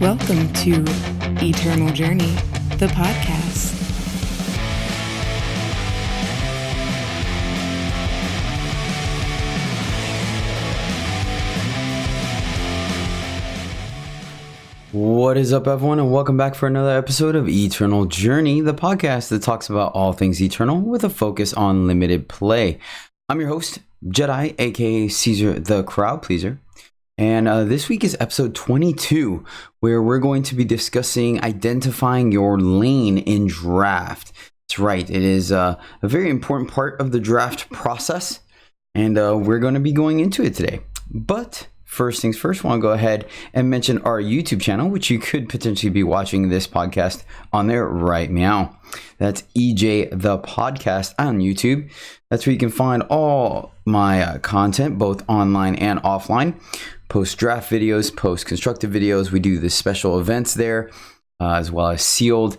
Welcome to Eternal Journey, the podcast. What is up, everyone, and welcome back for another episode of Eternal Journey, the podcast that talks about all things eternal with a focus on limited play. I'm your host, Jedi, aka Caesar the Crowd Pleaser. And this week is episode 22, where we're going to be discussing identifying your lane in draft. That's right, it is a very important part of the draft process, and we're going to be going into it today. But first things first, I want to go ahead and mention our YouTube channel, which you could potentially be watching this podcast on there right now. That's EJthePodcast on YouTube. That's where you can find all my content, both online and offline. Post draft videos, post constructive videos. We do the special events there, as well as sealed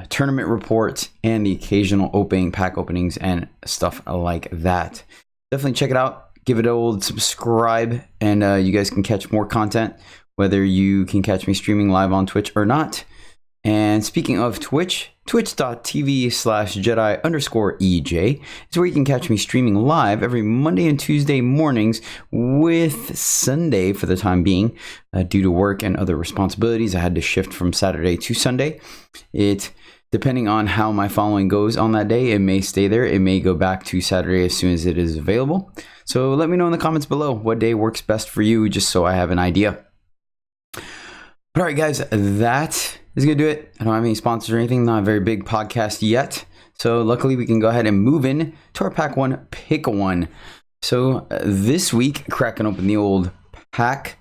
tournament reports and the occasional opening pack openings and stuff like that. Definitely check it out. Give it an old subscribe, and you guys can catch more content, whether you can catch me streaming live on Twitch or not. And speaking of Twitch, twitch.tv/Jedi_EJ is where you can catch me streaming live every Monday and Tuesday mornings, with Sunday for the time being. Due to work and other responsibilities, I had to shift from Saturday to Sunday. Depending on how my following goes on that day, it may stay there. It may go back to Saturday as soon as it is available. So let me know in the comments below what day works best for you, just so I have an idea. All right, guys, that is going to do it. I don't have any sponsors or anything. Not a very big podcast yet. So luckily, we can go ahead and move in to our pack one, pick one. So this week, cracking open the old pack.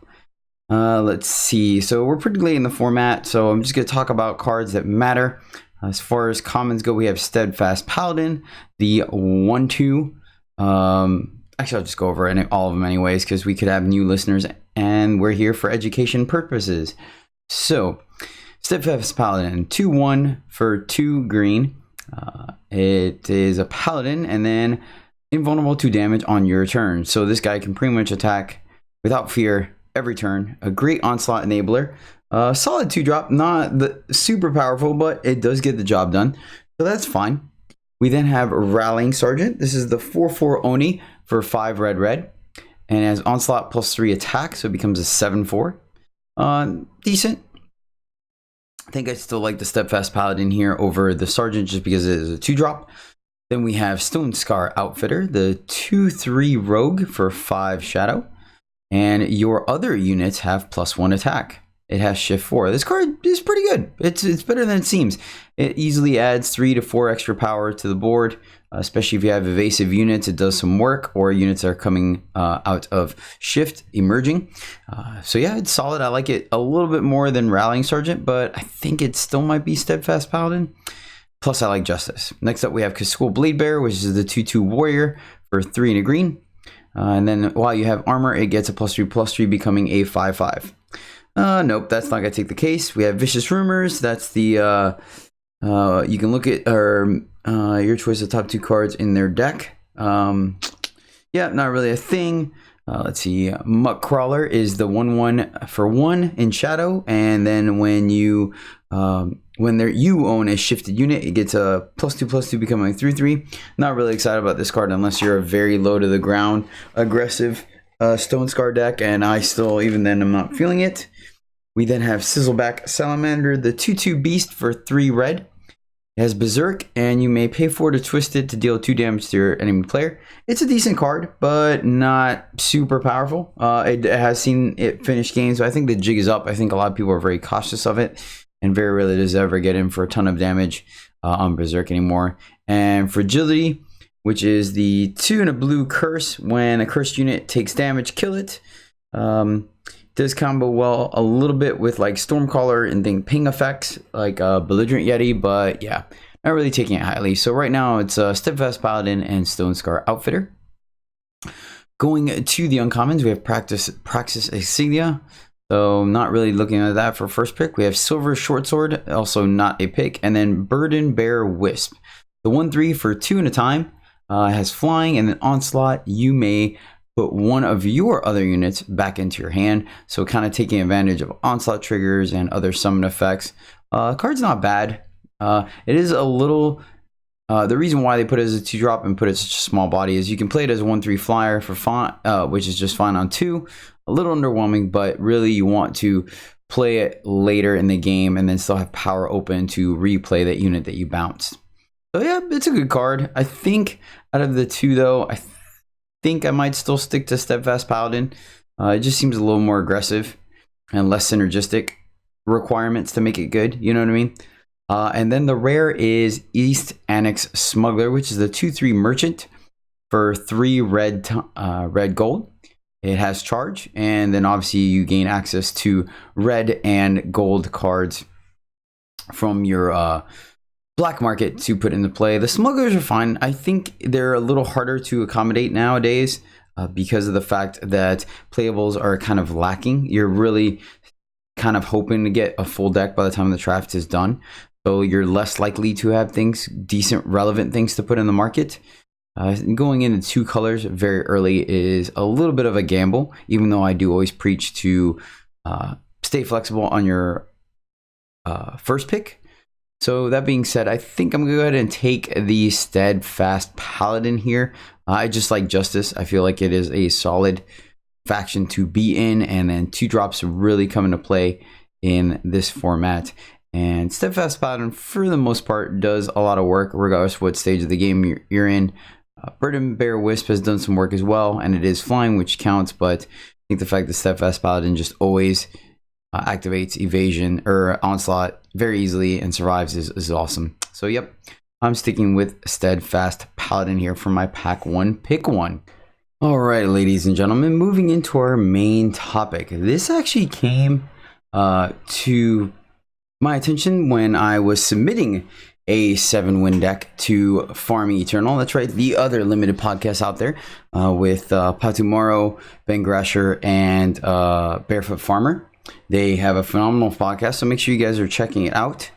Let's see. So we're pretty late in the format, so I'm just going to talk about cards that matter. As far as commons go, we have Steadfast Paladin, the 1/2. Actually, I'll just go over all of them anyways, because we could have new listeners, and we're here for education purposes. So, Steadfast Paladin, 2/1 for 2 green. It is a Paladin, and then invulnerable to damage on your turn. So this guy can pretty much attack without fear every turn. A great onslaught enabler. Solid 2-drop, not the super powerful, but it does get the job done. So that's fine. We then have Rallying Sergeant. This is the 4/4 Oni for 5 red. And has onslaught +3 attack, so it becomes a 7/4. Decent. I think I still like the Steadfast Paladin here over the Sergeant just because it is a 2-drop. Then we have Stone Scar Outfitter, the 2/3 Rogue for 5 Shadow. And your other units have +1 attack. It has shift 4. This card is pretty good. It's better than it seems. It easily adds 3 to 4 extra power to the board, especially if you have evasive units. It does some work, or units that are coming out of shift, emerging. So yeah, it's solid. I like it a little bit more than Rallying Sergeant, but I think it still might be Steadfast Paladin. Plus, I like Justice. Next up, we have Cascool Bladebearer, which is the 2/2 Warrior for 3 and a green. And then while you have armor, it gets a +3/+3, becoming a 5/5. Nope, that's not gonna take the case. We have Vicious Rumors. That's the you can look at your choice of top 2 cards in their deck. Yeah, not really a thing. Let's see. Muck Crawler is the 1/1 for 1 in Shadow, and then when you own a shifted unit, it gets a +2/+2, becoming a 3/3. Not really excited about this card unless you're a very low to the ground aggressive Stone Scar deck, and I still, even then, I'm not feeling it. We then have Sizzleback Salamander, the 2/2 Beast for 3 red. It has Berserk, and you may pay 4 to twist it to deal 2 damage to your enemy player. It's a decent card, but not super powerful. It has seen it finish games, so I think the jig is up. I think a lot of people are very cautious of it, and very rarely does it ever get in for a ton of damage on Berserk anymore. And Fragility, which is the 2 and a blue curse. When a cursed unit takes damage, kill it. Does combo well a little bit with like Stormcaller and then ping effects like Belligerent Yeti, but yeah, not really taking it highly. So right now it's Steadfast Paladin and Stone Scar Outfitter. Going to the uncommons, we have Praxis Insignia. So not really looking at that for first pick. We have Silver Short Sword, also not a pick, and then Burden Bear Wisp. The 1/3 for 2 and a time. Has flying and then onslaught. You may put one of your other units back into your hand. So kind of taking advantage of onslaught triggers and other summon effects. Card's not bad. It is a little... the reason why they put it as a 2-drop and put it such a small body is you can play it as a 1/3 flyer for font, which is just fine on 2. A little underwhelming, but really you want to play it later in the game and then still have power open to replay that unit that you bounced. So yeah, it's a good card. I think out of the 2 though, I think I might still stick to Steadfast Paladin. It just seems a little more aggressive and less synergistic requirements to make it good. You know what I mean? And then the rare is East Annex Smuggler, which is the 2/3 merchant for 3 red gold. It has charge, and then obviously you gain access to red and gold cards from your black market to put into play. The smugglers are fine. I think they're a little harder to accommodate nowadays because of the fact that playables are kind of lacking. You're really kind of hoping to get a full deck by the time the draft is done. So you're less likely to have decent, relevant things to put in the market. Going into 2 colors very early is a little bit of a gamble, even though I do always preach to stay flexible on your first pick. So that being said, I think I'm going to go ahead and take the Steadfast Paladin here. I just like Justice. I feel like it is a solid faction to be in, and then 2-drops really come into play in this format. And Steadfast Paladin, for the most part, does a lot of work regardless of what stage of the game you're in. Bird and Bear Wisp has done some work as well, and it is flying, which counts, but I think the fact that Steadfast Paladin just always activates evasion or onslaught very easily and survives is awesome. So yep, I'm sticking with Steadfast Paladin here for my pack 1 pick 1. All right, ladies and gentlemen, moving into our main topic. This actually came to my attention when I was submitting a 7-win deck to Farming Eternal. That's right, the other limited podcast out there with Patu Moro, Ben Grasher, and Barefoot Farmer. They have a phenomenal podcast, so make sure you guys are checking it out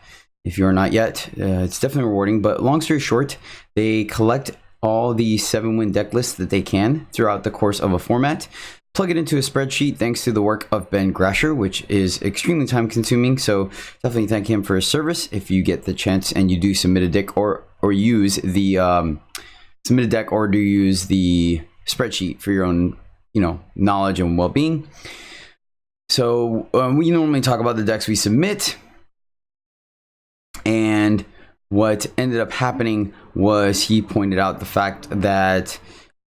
if you're not yet. It's definitely rewarding, but long story short, they collect all the 7-win deck lists that they can throughout the course of a format, plug it into a spreadsheet thanks to the work of Ben Grasher, which is extremely time consuming. So definitely thank him for his service. If you get the chance and you do submit a deck or use the submit a deck or do use the spreadsheet for your own, knowledge and well-being. So we normally talk about the decks we submit, and what ended up happening was he pointed out the fact that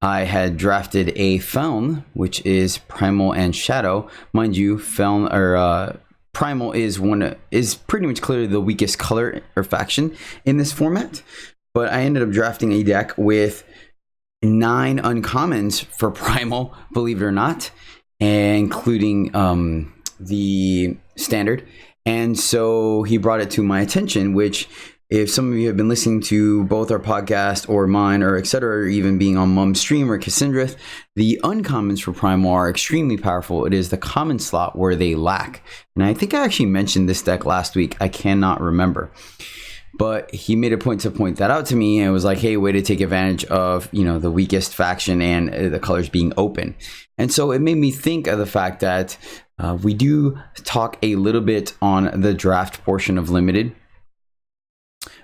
I had drafted a Feln, which is Primal and Shadow. Mind you, Feln or Primal is pretty much clearly the weakest color or faction in this format. But I ended up drafting a deck with 9 uncommons for Primal, believe it or not, including the standard. And so he brought it to my attention, which, if some of you have been listening to both our podcast or mine or etc., or even being on Mum's stream or Cassindrath, the uncommons for Primal are extremely powerful. It is the common slot where they lack. And I think I actually mentioned this deck last week. I cannot remember. But he made a point to point that out to me, and it was like, hey, way to take advantage of, the weakest faction and the colors being open. And so it made me think of the fact that we do talk a little bit on the draft portion of Limited,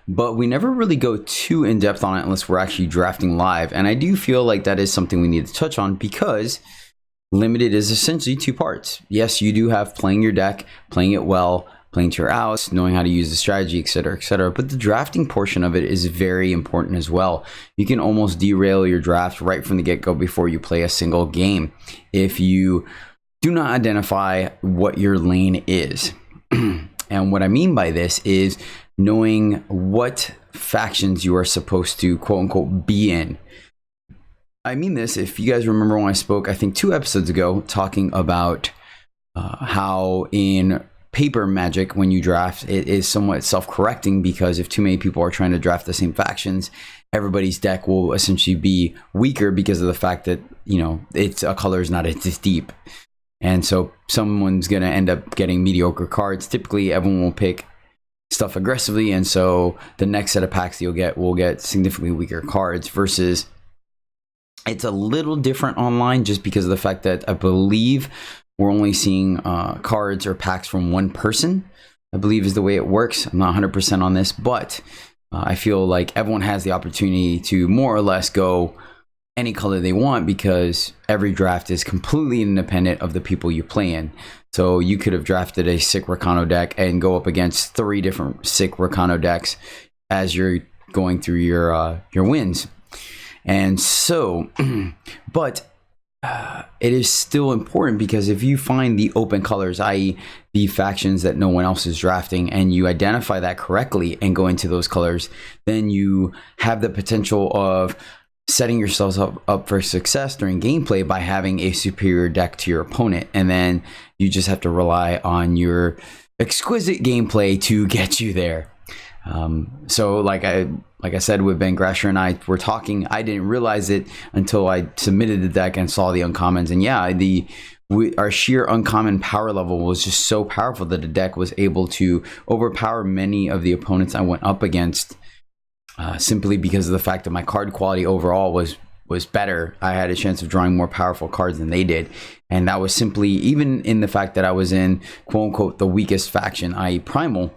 but we never really go too in depth on it unless we're actually drafting live. And I do feel like that is something we need to touch on, because Limited is essentially 2 parts. Yes, you do have playing your deck, playing it well, playing to your outs, knowing how to use the strategy, etc., etc. But the drafting portion of it is very important as well. You can almost derail your draft right from the get-go before you play a single game if you do not identify what your lane is. And what I mean by this is knowing what factions you are supposed to quote-unquote be in. I mean this, if you guys remember when I spoke, I think 2 episodes ago, talking about how in paper Magic, when you draft, it is somewhat self-correcting, because if too many people are trying to draft the same factions, everybody's deck will essentially be weaker because of the fact that, it's a color is not as deep. And so someone's going to end up getting mediocre cards. Typically, everyone will pick stuff aggressively, and so the next set of packs you'll get will get significantly weaker cards, versus It's a little different online just because of the fact that I believe we're only seeing cards or packs from one person, I believe is the way it works. I'm not 100% on this, but I feel like everyone has the opportunity to more or less go any color they want because every draft is completely independent of the people you play in. So you could have drafted a sick Rakano deck and go up against 3 different sick Rakano decks as you're going through your wins. And so, but it is still important because if you find the open colors, i.e. the factions that no one else is drafting, and you identify that correctly and go into those colors, then you have the potential of setting yourselves up for success during gameplay by having a superior deck to your opponent. And then you just have to rely on your exquisite gameplay to get you there. So like I said, with Ben Grasher and I were talking, I didn't realize it until I submitted the deck and saw the uncommons. And yeah, our sheer uncommon power level was just so powerful that the deck was able to overpower many of the opponents I went up against, simply because of the fact that my card quality overall was better. I had a chance of drawing more powerful cards than they did. And that was simply, even in the fact that I was in quote unquote the weakest faction, i.e. Primal,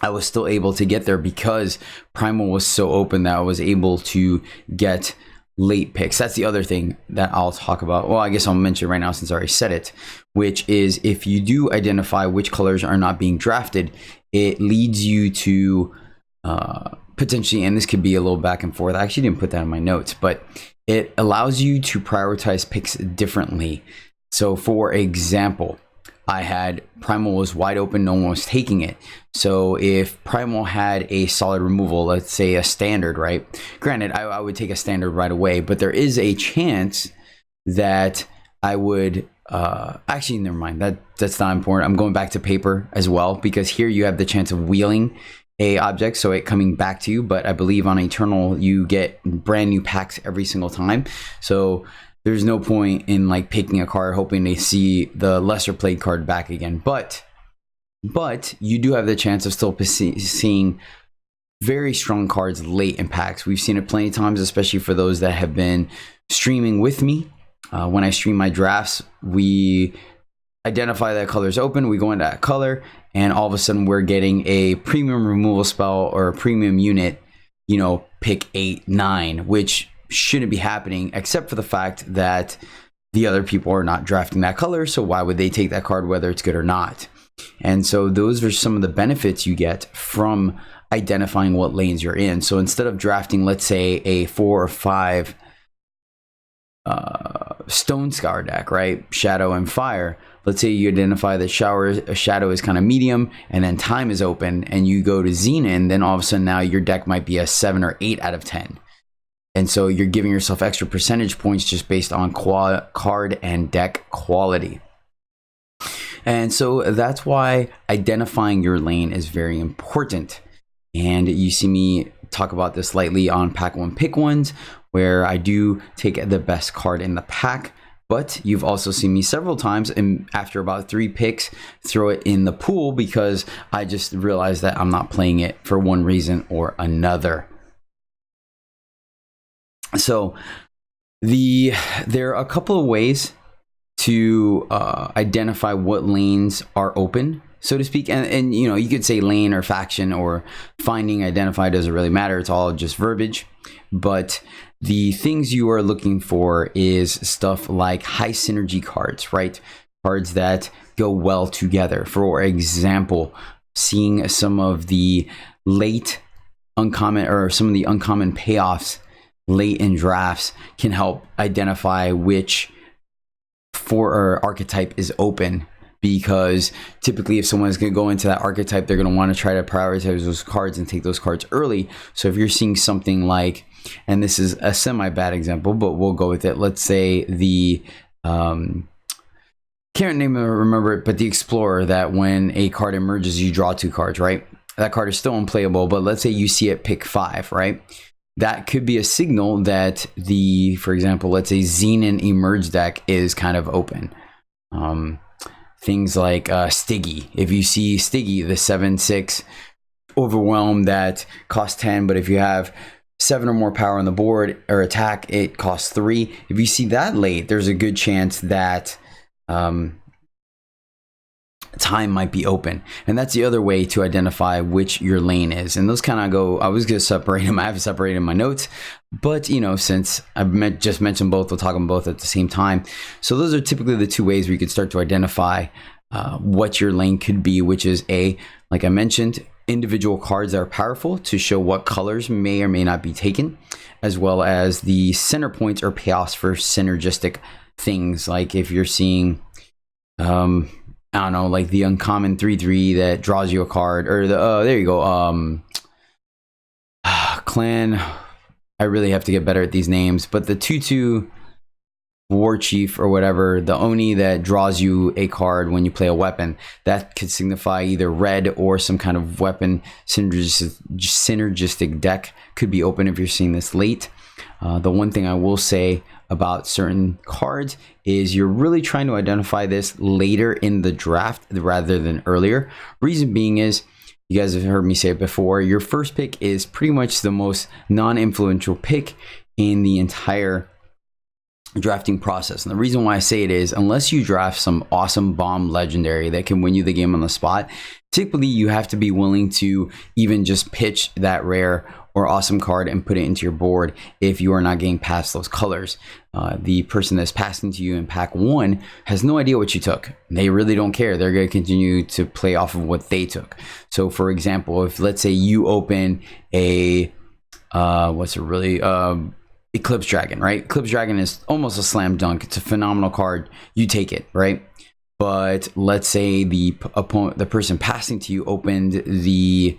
I was still able to get there because Primal was so open that I was able to get late picks. That's the other thing that I'll talk about. Well, I guess I'll mention right now since I already said it, which is if you do identify which colors are not being drafted, it leads you to potentially, and this could be a little back and forth. I actually didn't put that in my notes, but it allows you to prioritize picks differently. So for example, I had Primal was wide open, no one was taking it. So if Primal had a solid removal, let's say a standard, right? Granted, I would take a standard right away, but there is a chance that I would actually, never mind. That's not important. I'm going back to paper as well, because here you have the chance of wheeling a object, so it coming back to you. But I believe on Eternal you get brand new packs every single time. So there's no point in like picking a card hoping to see the lesser played card back again. But you do have the chance of still seeing very strong cards late in packs. We've seen it plenty of times, especially for those that have been streaming with me. When I stream my drafts, we identify that color's open, we go into that color, and all of a sudden we're getting a premium removal spell or a premium unit, pick 8, 9, which shouldn't be happening, except for the fact that the other people are not drafting that color. So why would they take that card, whether it's good or not? And so those are some of the benefits you get from identifying what lanes you're in. So instead of drafting, let's say, a 4 or 5 Stone Scour deck, right? Shadow and Fire. Let's say you identify that Shadow is kind of medium, and then Time is open, and you go to Xenon, then all of a sudden now your deck might be a 7 or 8 out of 10. And so you're giving yourself extra percentage points just based on card and deck quality. And so that's why identifying your lane is very important. And you see me talk about this lightly on Pack 1 Pick 1s, where I do take the best card in the pack. But you've also seen me several times, and after about 3 picks, throw it in the pool because I just realized that I'm not playing it for one reason or another. So there are a couple of ways to identify what lanes are open, so to speak. And you could say lane or faction or finding identify, doesn't really matter. It's all just verbiage. But the things you are looking for is stuff like high synergy cards, right? Cards that go well together. For example, seeing some of the late uncommon or some of the uncommon payoffs late in drafts can help identify which archetype is open, because typically if someone's going to go into that archetype, they're going to want to try to prioritize those cards and take those cards early. So if you're seeing something like, and this is a semi-bad example, but we'll go with it. Let's say the can't remember it, but the Explorer, that when a card emerges, you draw 2 cards, right? That card is still unplayable, but let's say you see it pick 5, right? That could be a signal that for example, let's say Xenon Emerge deck is kind of open. Things like Stiggy. If you see Stiggy, the 7/6 Overwhelm that costs 10, but if you have 7 or more power on the board or attack, it costs 3. If you see that late, there's a good chance that time might be open, and that's the other way to identify which your lane is. And those kind of go, I was going to separate them, I have separated in my notes, but since I've just mentioned both, we'll talk them both at the same time. So those are typically the 2 ways where you could start to identify what your lane could be, which is like I mentioned, individual cards that are powerful to show what colors may or may not be taken, as well as the center points or payoffs for synergistic things. Like if you're seeing I don't know, like the uncommon 3/3 that draws you a card, or the there you go, clan. I really have to get better at these names, but the 2/2 war chief or whatever, the Oni that draws you a card when you play a weapon, that could signify either red or some kind of weapon synergistic deck could be open if you're seeing this late. The one thing I will say about certain cards is you're really trying to identify this later in the draft rather than earlier. Reason being is, you guys have heard me say it before, your first pick is pretty much the most non-influential pick in the entire drafting process. And the reason why I say it is, unless you draft some awesome bomb legendary that can win you the game on the spot, typically you have to be willing to even just pitch that rare or awesome card and put it into your board if you are not getting past those colors. The person that's passing to you in pack 1 has no idea what you took. They really don't care. They're going to continue to play off of what they took. So for example, if let's say you open a Eclipse Dragon, right? Eclipse Dragon is almost a slam dunk. It's a phenomenal card. You take it, right? But let's say the person passing to you opened the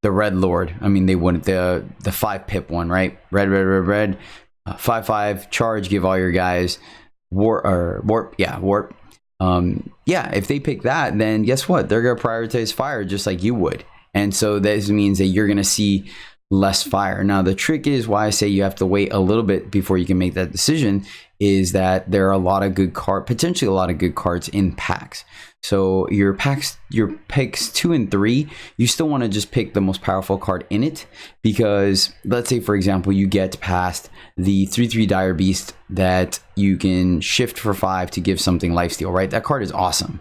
Red Lord. I mean, they wouldn't, the 5 pip one, right? Red, 5/5 charge, give all your guys warp. If they pick that, then guess what? They're gonna prioritize fire just like you would. And so this means that you're gonna see less fire. Now the trick is, why I say you have to wait a little bit before you can make that decision, is that there are a lot of good potentially a lot of good cards in packs. So your picks 2 and 3, you still want to just pick the most powerful card in it, because let's say for example you get past the 3/3 Dire Beast that you can shift for 5 to give something lifesteal, right? That card is awesome,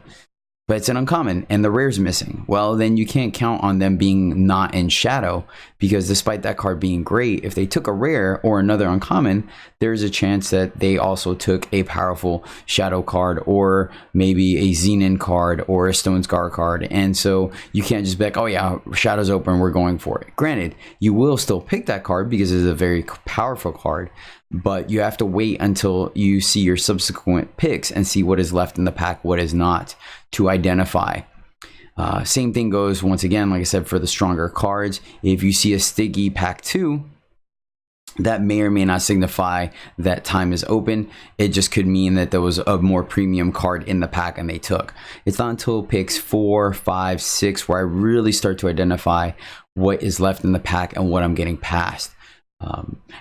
but it's an uncommon and the rare's missing. Well, then you can't count on them being not in shadow, because despite that card being great, if they took a rare or another uncommon, there's a chance that they also took a powerful shadow card, or maybe a Xenon card or a Stone Scar card. And so you can't just be like, oh yeah, shadow's open, we're going for it. Granted, you will still pick that card because it's a very powerful card, but you have to wait until you see your subsequent picks and see what is left in the pack, what is not, to identify. Same thing goes, once again, like I said, for the stronger cards. If you see a Stiggy pack 2, that may or may not signify that time is open. It just could mean that there was a more premium card in the pack and they took. It's not until picks 4, 5, 6 where I really start to identify what is left in the pack and what I'm getting past.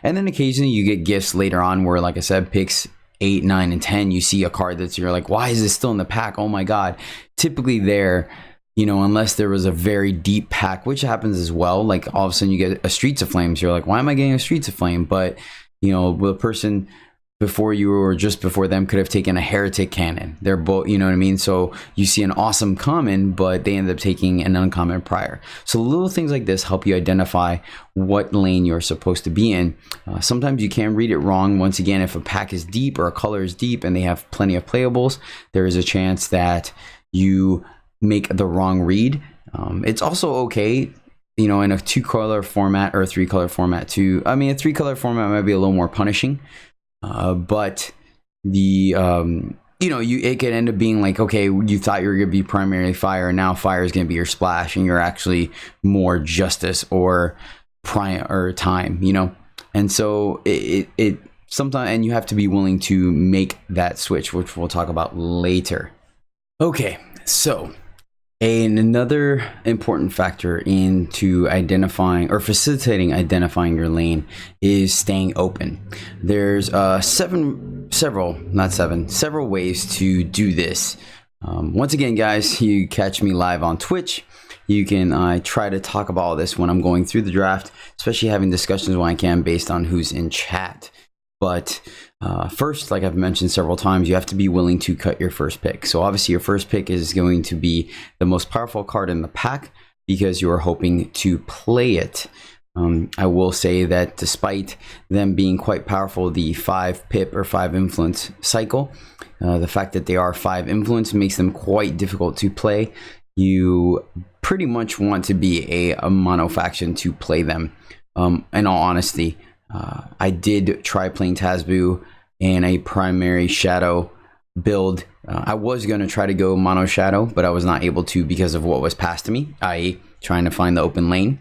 And then occasionally you get gifts later on where, like I said, picks 8, 9, and 10, you see a card that's, you're like, why is this still in the pack? Oh my God. Typically there, unless there was a very deep pack, which happens as well. Like all of a sudden you get a Streets of Flames. You're like, why am I getting a Streets of Flame? But, the person before you or just before them could have taken a Heretic Cannon. They're both, you know what I mean? So you see an awesome common, but they end up taking an uncommon prior. So little things like this help you identify what lane you're supposed to be in. Sometimes you can read it wrong. Once again, if a pack is deep or a color is deep and they have plenty of playables, there is a chance that you make the wrong read. It's also okay, in a 2-color format or a 3-color format too. I mean, a 3-color format might be a little more punishing. But the it could end up being like, okay, you thought you were gonna be primarily fire, and now fire is gonna be your splash, and you're actually more justice or time, and so it sometimes, and you have to be willing to make that switch, which we'll talk about later. Okay, so another important factor into identifying or facilitating identifying your lane is staying open. There's several ways to do this. Once again, guys, you catch me live on Twitch. you can try to talk about all this when I'm going through the draft, especially having discussions when I can based on who's in chat. But first, like I've mentioned several times, you have to be willing to cut your first pick. So obviously your first pick is going to be the most powerful card in the pack because you are hoping to play it. I will say that despite them being quite powerful, the 5 pip or 5 influence cycle, the fact that they are 5 influence makes them quite difficult to play. You pretty much want to be a mono faction to play them. In all honesty, I did try playing Tazbu in a primary shadow build. I was going to try to go mono shadow, but I was not able to because of what was passed to me, i.e. trying to find the open lane.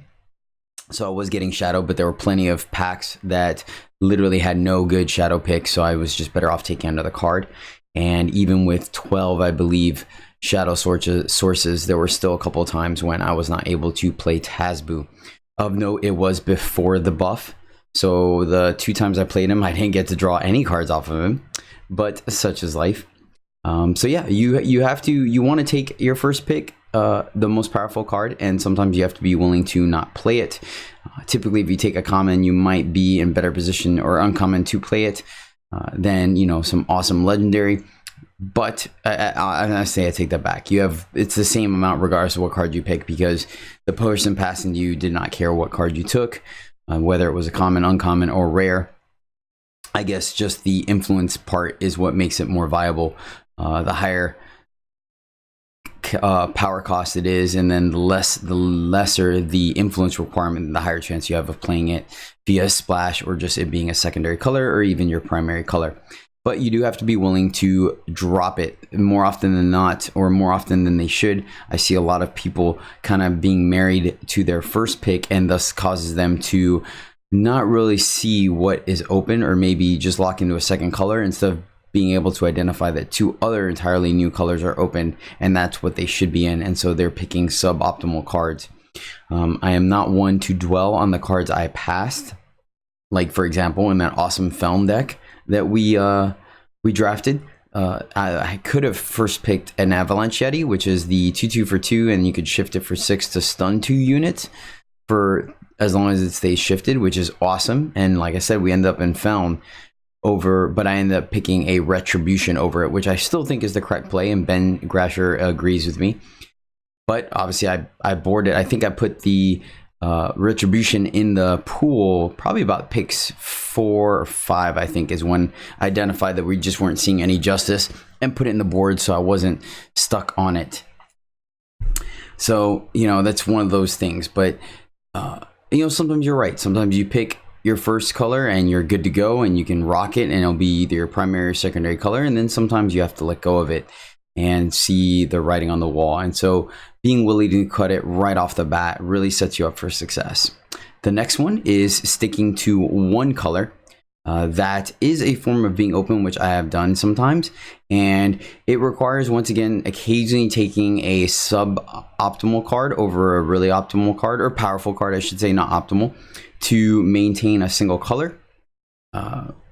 So I was getting shadow, but there were plenty of packs that literally had no good shadow picks, so I was just better off taking another card. And even with 12, I believe, shadow sources, there were still a couple of times when I was not able to play Tazbu. Of note, it was before the buff. So the 2 times I played him, I didn't get to draw any cards off of him, but such is life. So yeah, you want to take your first pick, the most powerful card, and sometimes you have to be willing to not play it. Typically, if you take a common, you might be in better position or uncommon to play it than, you know, some awesome legendary. But I take that back. It's the same amount regardless of what card you pick, because the person passing you did not care what card you took, whether it was a common, uncommon, or rare. I guess just the influence part is what makes it more viable. The higher power cost it is, and then the lesser the influence requirement, the higher chance you have of playing it via splash or just it being a secondary color or even your primary color. But you do have to be willing to drop it more often than not, or more often than they should. I see a lot of people kind of being married to their first pick, and thus causes them to not really see what is open, or maybe just lock into a second color instead of being able to identify that 2 other entirely new colors are open, and that's what they should be in. And so they're picking suboptimal cards. I am not one to dwell on the cards I passed. Like, for example, in that awesome Felm deck that we drafted, I could have first picked an Avalanche Yeti, which is the 2/2 for 2, and you could shift it for 6 to stun 2 units for as long as it stays shifted, which is awesome. And like I said, we end up in Felm but I ended up picking a Retribution over it, which I still think is the correct play, and Ben Grasher agrees with me. But obviously I boarded. I think I put the Retribution in the pool probably about picks 4 or 5, I think, is when I identified that we just weren't seeing any justice, and put it in the board so I wasn't stuck on it. So, you know, that's one of those things. But you know, sometimes you're right. Sometimes you pick your first color and you're good to go, and you can rock it, and it'll be either your primary or secondary color. And then sometimes you have to let go of it and see the writing on the wall. And so being willing to cut it right off the bat really sets you up for success. The next one is sticking to one color. That is a form of being open, which I have done sometimes. And it requires, once again, occasionally taking a suboptimal card over a really optimal card, or powerful card, I should say, not optimal, to maintain a single color.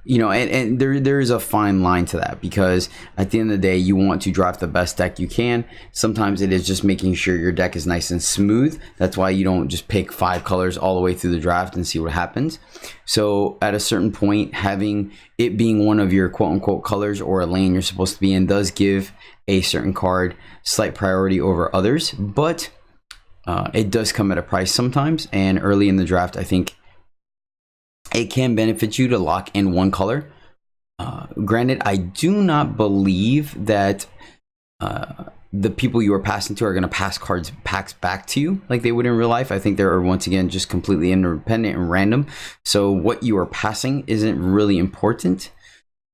You know, and there is a fine line to that, because at the end of the day, you want to draft the best deck you can. Sometimes it is just making sure your deck is nice and smooth. That's why you don't just pick 5 colors all the way through the draft and see what happens. So at a certain point, having it being one of your quote unquote colors or a lane you're supposed to be in does give a certain card slight priority over others, but it does come at a price sometimes. And early in the draft, I think it can benefit you to lock in one color. Granted, I do not believe that the people you are passing to are going to pass packs back to you like they would in real life. I think they're, once again, just completely independent and random. So what you are passing isn't really important.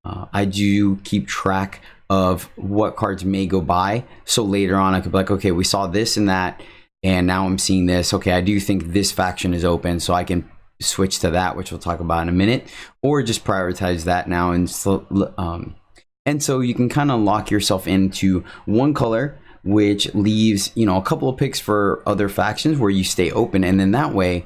I do keep track of what cards may go by. So later on, I could be like, okay, we saw this and that, and now I'm seeing this. Okay, I do think this faction is open, so I can switch to that, which we'll talk about in a minute, or just prioritize that now. And so you can kind of lock yourself into one color, which leaves, you know, a couple of picks for other factions where you stay open. And then that way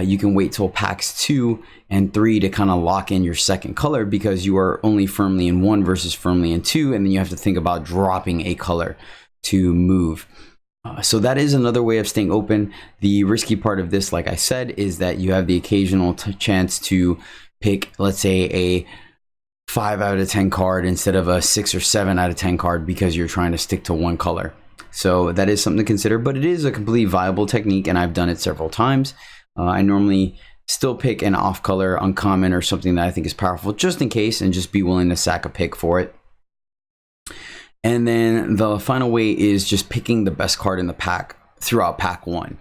you can wait till packs 2 and 3 to kind of lock in your second color, because you are only firmly in 1 versus firmly in 2. And then you have to think about dropping a color to move. So that is another way of staying open. The risky part of this, like I said, is that you have the occasional chance to pick, let's say, a 5 out of 10 card instead of a 6 or 7 out of 10 card because you're trying to stick to one color. So that is something to consider, but it is a completely viable technique, and I've done it several times. I normally still pick an off color, uncommon, or something that I think is powerful just in case, and just be willing to sack a pick for it. And then the final way is just picking the best card in the pack throughout pack one.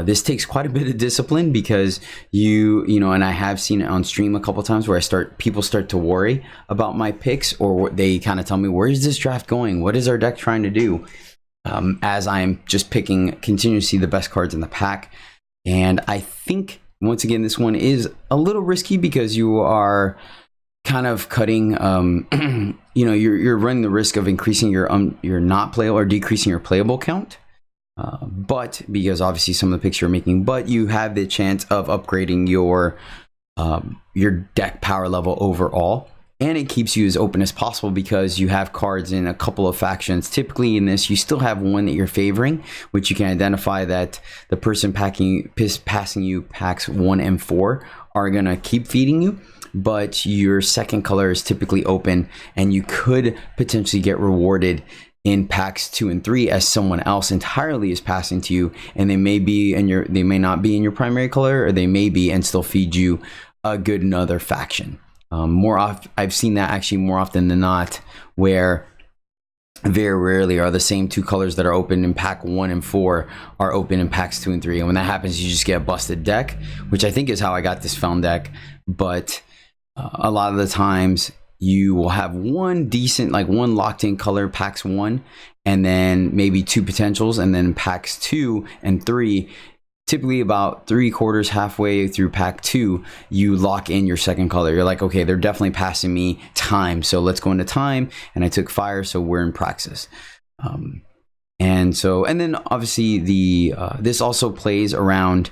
This takes quite a bit of discipline because you know, and I have seen it on stream a couple times where people start to worry about my picks, or they kind of tell me, where is this draft going? What is our deck trying to do? As I'm just picking continuously the best cards in the pack. And I think, once again, this one is a little risky because you are kind of cutting, you know, you're running the risk of increasing your not playable or decreasing your playable count. But because obviously some of the picks you're making, but you have the chance of upgrading your deck power level overall. And it keeps you as open as possible because you have cards in a couple of factions. Typically in this, you still have one that you're favoring, which you can identify that the person passing you packs 1 and 4 are going to keep feeding you. But your second color is typically open, and you could potentially get rewarded in packs 2 and 3 as someone else entirely is passing to you, and they may not be in your primary color, or they may be and still feed you a good another faction. I've seen that actually more often than not, where very rarely are the same 2 colors that are open in pack 1 and 4 are open in packs 2 and 3. And when that happens, you just get a busted deck, which I think is how I got this found deck. But a lot of the times you will have one decent, like one locked in color packs 1, and then maybe 2 potentials, and then packs 2 and 3, typically about 3/4 halfway through pack 2, you lock in your second color. You're like, okay, they're definitely passing me time, so let's go into time. And I took fire, so we're in praxis. And then obviously this also plays around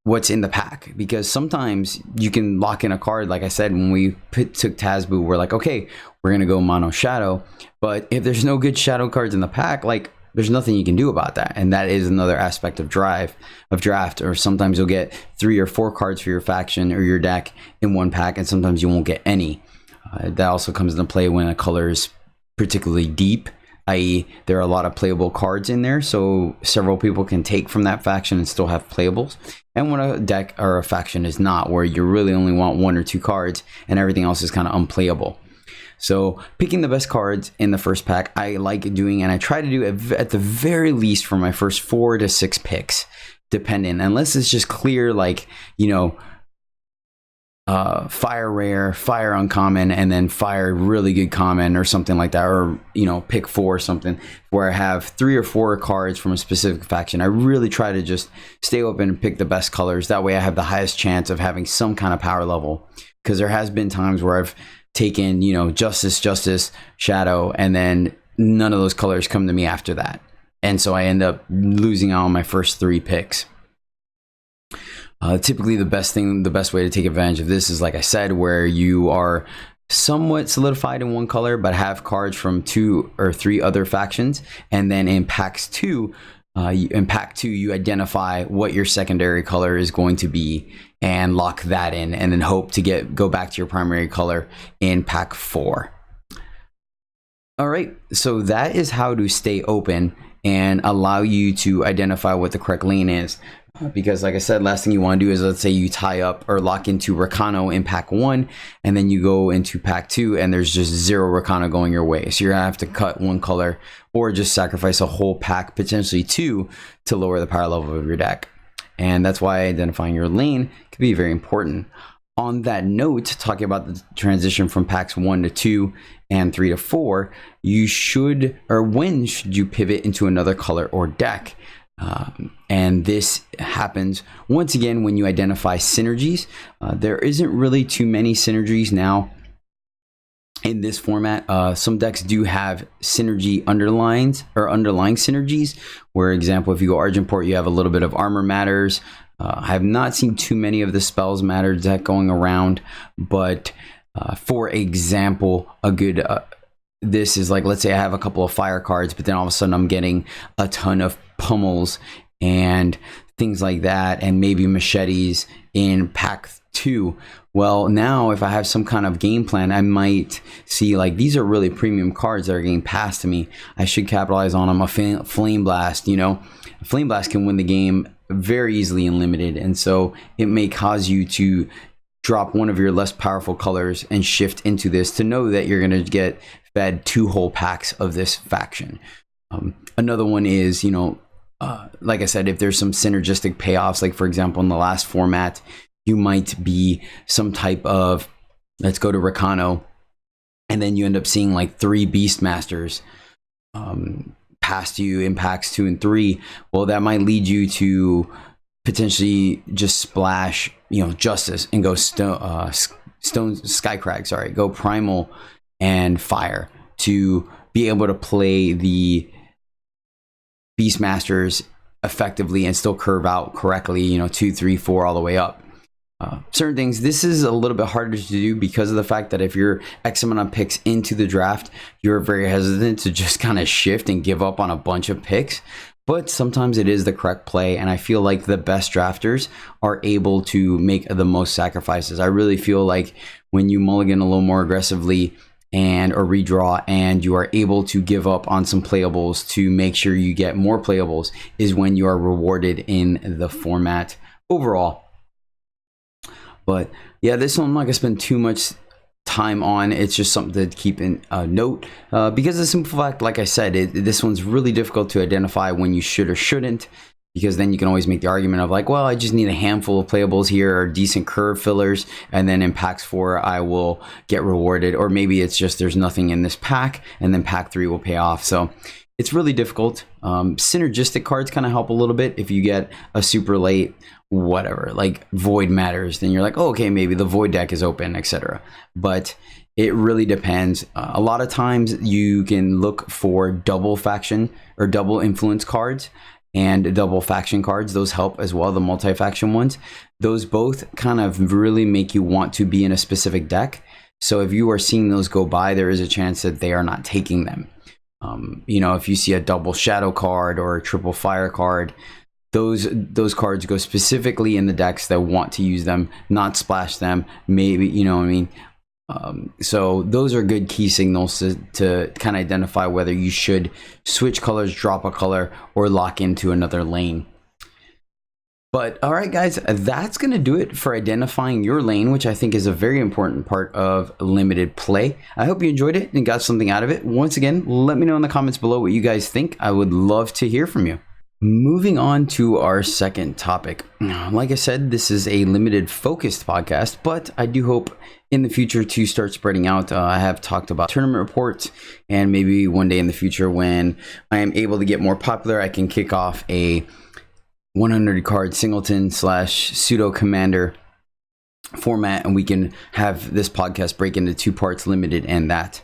what's in the pack, because sometimes you can lock in a card. Like I said, when we took Tazboo, we're like, okay, we're gonna go mono shadow, but if there's no good shadow cards in the pack, like, there's nothing you can do about that. And that is another aspect of draft. Or sometimes you'll get 3 or 4 cards for your faction or your deck in one pack, and sometimes you won't get any. That also comes into play when a color is particularly deep, i.e. there are a lot of playable cards in there, so several people can take from that faction and still have playables. And when a deck or a faction is not, where you really only want 1 or 2 cards and everything else is kind of unplayable. So picking the best cards in the first pack, I like doing, and I try to do it at the very least for my first 4 to 6 picks, depending, unless it's just clear, like, you know, fire rare, fire uncommon, and then fire really good common or something like that, or, you know, pick 4 or something where I have 3 or 4 cards from a specific faction. I really try to just stay open and pick the best colors. That way I have the highest chance of having some kind of power level, because there has been times where I've taken, you know, justice, shadow, and then none of those colors come to me after that, and so I end up losing out on my first 3 picks. Typically the best way to take advantage of this is, like I said, where you are somewhat solidified in one color but have cards from 2 or 3 other factions, and then in pack 2 you identify what your secondary color is going to be and lock that in, and then hope to go back to your primary color in pack 4. All right, so that is how to stay open and allow you to identify what the correct lane is. Because like I said, last thing you want to do is, let's say you tie up or lock into Rakano in pack 1, and then you go into pack 2 and there's just 0 Rakano going your way. So you're gonna have to cut 1 color, or just sacrifice a whole pack, potentially 2, to lower the power level of your deck. And that's why identifying your lane can be very important. On that note, talking about the transition from packs 1 to 2 and 3 to 4, when should you pivot into another color or deck? And this happens once again when you identify synergies. There isn't really too many synergies now in this format. Some decks do have synergy underlying synergies, where, example, if you go Argentport, you have a little bit of armor matters. I have not seen too many of the spells matter deck going around, but for example, a good this is like, let's say I have a couple of fire cards, but then all of a sudden I'm getting a ton of pummels and things like that, and maybe machetes in pack 2. Well, now if I have some kind of game plan, I might see like, these are really premium cards that are getting passed to me. I should capitalize on them. A Flame Blast, a Flame Blast can win the game very easily in limited, and so it may cause you to drop one of your less powerful colors and shift into this to know that you're going to get fed 2 whole packs of this faction. Another one is, like I said, if there's some synergistic payoffs, like for example, in the last format, you might be some type of, let's go to Rakano, and then you end up seeing like 3 Beastmasters past you in packs 2 and 3. Well, that might lead you to potentially just splash, Justice and go go Primal and Fire to be able to play the Beastmasters effectively and still curve out correctly, 2, 3, 4 all the way up. Certain things, this is a little bit harder to do because of the fact that if you're X amount of picks into the draft, you're very hesitant to just kind of shift and give up on a bunch of picks. But sometimes it is the correct play, and I feel like the best drafters are able to make the most sacrifices. I really feel like when you mulligan a little more aggressively or redraw, and you are able to give up on some playables to make sure you get more playables, is when you are rewarded in the format overall. But yeah, this one I'm not gonna spend too much time on. It's just something to keep in note because of the simple fact, like I said, this one's really difficult to identify when you should or shouldn't, because then you can always make the argument of like, well, I just need a handful of playables here or decent curve fillers, and then in packs 4 I will get rewarded, or maybe it's just there's nothing in this pack and then pack 3 will pay off. So it's really difficult. Synergistic cards kind of help a little bit. If you get a super late whatever, like Void Matters, then you're like, oh, okay, maybe the Void deck is open, etc. But it really depends. A lot of times you can look for double faction or double influence cards and double faction cards. Those help as well, the multi-faction ones. Those both kind of really make you want to be in a specific deck. So if you are seeing those go by, there is a chance that they are not taking them. If you see a double shadow card or a triple fire card, those cards go specifically in the decks that want to use them, not splash them, maybe, so those are good key signals to kind of identify whether you should switch colors, drop a color, or lock into another lane. But all right, guys, that's going to do it for identifying your lane, which I think is a very important part of limited play. I hope you enjoyed it and got something out of it. Once again, let me know in the comments below what you guys think. I would love to hear from you. Moving on to our second topic. Like I said, this is a limited focused podcast, but I do hope in the future to start spreading out. I have talked about tournament reports, and maybe one day in the future when I am able to get more popular, I can kick off a 100 card singleton / pseudo commander format, and we can have this podcast break into 2 parts, limited and that.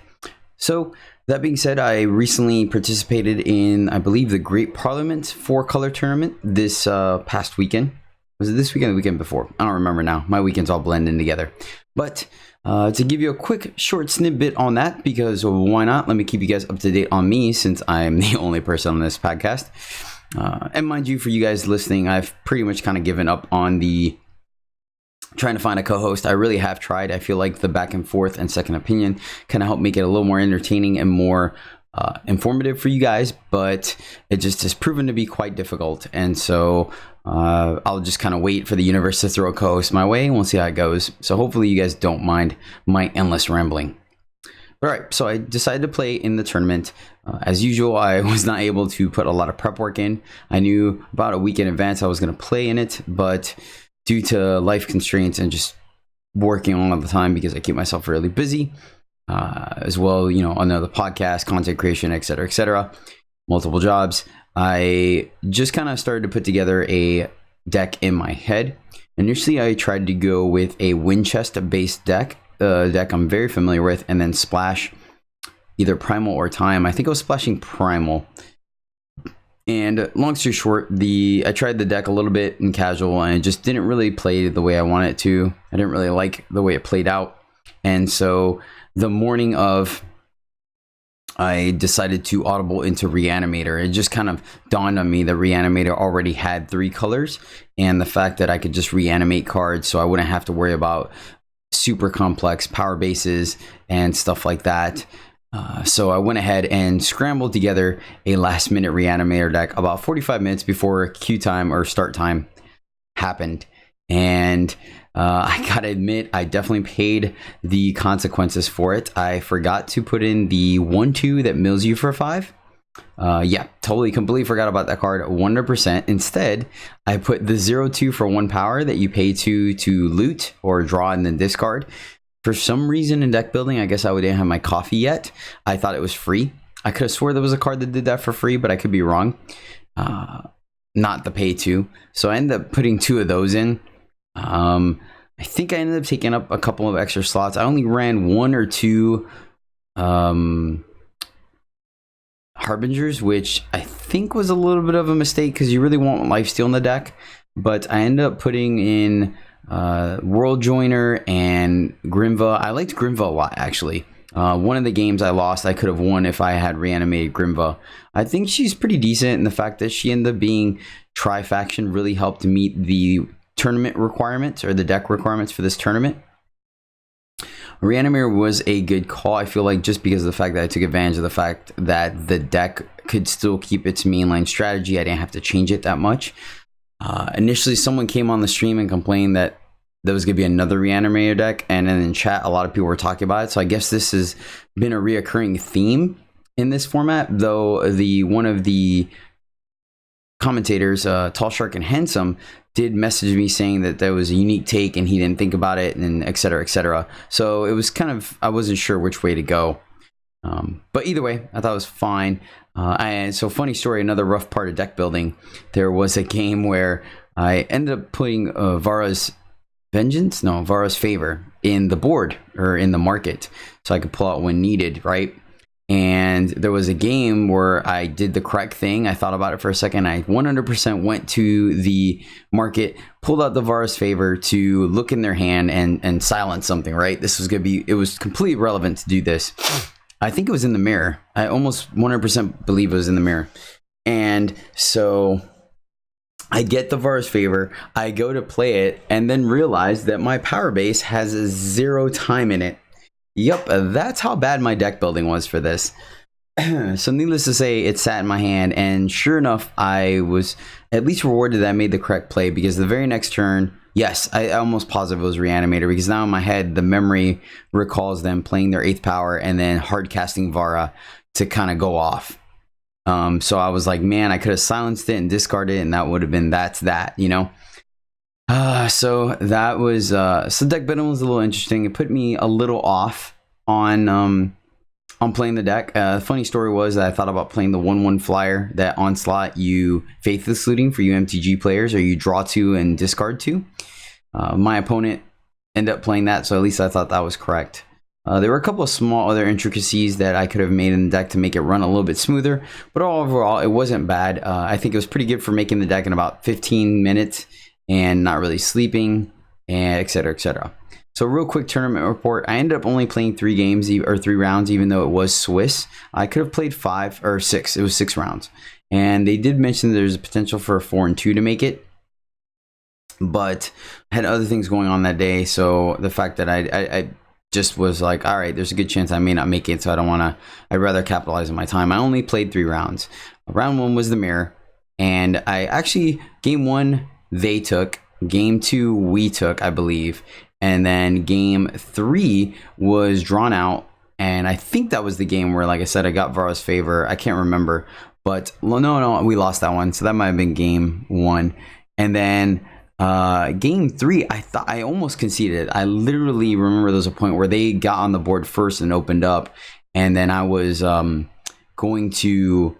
So that being said, I recently participated in, I believe, the Great Parliament 4-color tournament this past weekend. Was it this weekend or the weekend before? I don't remember now. My weekends all blend in together. But to give you a quick short snippet on that, because why not? Let me keep you guys up to date on me, since I'm the only person on this podcast. And mind you, for you guys listening, I've pretty much kind of given up on the trying to find a co-host. I really have tried. I feel like the back and forth and second opinion kind of help make it a little more entertaining and more informative for you guys, but it just has proven to be quite difficult. And so I'll just kind of wait for the universe to throw a co-host my way, and we'll see how it goes. So hopefully you guys don't mind my endless rambling. All right, so I decided to play in the tournament. As usual, I was not able to put a lot of prep work in. I knew about a week in advance I was going to play in it, but due to life constraints and just working all the time, because I keep myself really busy, as well, another podcast, content creation, etc., multiple jobs, I just kind of started to put together a deck in my head. Initially, I tried to go with a Winchester-based deck I'm very familiar with, and then splash either Primal or Time. I think I was splashing Primal. And long story short, I tried the deck a little bit in casual, and it just didn't really play the way I wanted it to. I didn't really like the way it played out. And so the morning of I decided to audible into Reanimator. It just kind of dawned on me that Reanimator already had 3 colors, and the fact that I could just reanimate cards so I wouldn't have to worry about super complex power bases and stuff like that. So I went ahead and scrambled together a last minute Reanimator deck about 45 minutes before queue time or start time happened. And I gotta admit, I definitely paid the consequences for it. I forgot to put in the 1/2 that mills you for 5. Yeah, totally, completely forgot about that card 100%. Instead, I put the 0/2 for 1 power that you pay to loot or draw and then discard. For some reason in deck building, I guess I didn't have my coffee yet. I thought it was free. I could have swore there was a card that did that for free, but I could be wrong. Not the pay to. So I ended up putting 2 of those in. I think I ended up taking up a couple of extra slots. I only ran 1 or 2 Harbingers, which I think was a little bit of a mistake because you really want lifesteal in the deck. But I ended up putting in World Joiner and Grimva. I liked Grimva a lot, actually. One of the games I lost, I could have won if I had reanimated Grimva. I think she's pretty decent, and the fact that she ended up being tri-faction really helped meet the tournament requirements or the deck requirements for this tournament. Reanimator was a good call, I feel like, just because of the fact that I took advantage of the fact that the deck could still keep its mainline strategy. I didn't have to change it that much. Initially, someone came on the stream and complained that there was going to be another Reanimator deck, and then in chat, a lot of people were talking about it. So I guess this has been a reoccurring theme in this format, though one of the commentators, Tall Shark and Handsome, did message me saying that there was a unique take and he didn't think about it, and et cetera, et cetera. So it was kind of, I wasn't sure which way to go. But either way, I thought it was fine. So funny story, another rough part of deck building. There was a game where I ended up putting Vara's Favor in the board or in the market so I could pull out when needed, right? And there was a game where I did the correct thing. I thought about it for a second. I 100% went to the market, pulled out the Vara's Favor to look in their hand and silence something, right? This was going to be, it was completely relevant to do this. I think it was in the mirror. I almost 100% believe it was in the mirror. And so I get the Vara's Favor, I go to play it, and then realize that my power base has 0 time in it. Yep, that's how bad my deck building was for this. So needless to say, it sat in my hand, and sure enough, I was at least rewarded that I made the correct play, because the very next turn, yes, I almost positive it was Reanimator, because now in my head, the memory recalls them playing their 8th power and then hard casting Vara to kind of go off. So I was like, man, I could have silenced it and discarded it, and that would have been that, you know? So that was, so deck building was a little interesting. It put me a little off on playing the deck. Funny story was that I thought about playing the 1/1 flyer that Onslaught you Faithless Looting for you MTG players, or you draw 2 and discard 2. My opponent ended up playing that, so at least I thought that was correct. There were a couple of small other intricacies that I could have made in the deck to make it run a little bit smoother, but overall, it wasn't bad. I think it was pretty good for making the deck in about 15 minutes and not really sleeping, and et cetera, et cetera. So real quick tournament report. I ended up only playing 3 games or 3 rounds, even though it was Swiss. I could have played 5 or 6. It was 6 rounds. And they did mention there's a potential for a 4-2 to make it. But I had other things going on that day. So the fact that I just was like, all right, there's a good chance I may not make it. So I don't want to, I'd rather capitalize on my time. I only played 3 rounds. Round 1 was the mirror. And I actually, game 1, they took. Game 2, we took, I believe. And then game 3 was drawn out. And I think that was the game where, like I said, I got Vara's Favor. I can't remember. But no, we lost that one. So that might have been game 1. And then game 3, I thought I almost conceded. I literally remember there was a point where they got on the board first and opened up. And then I was going to...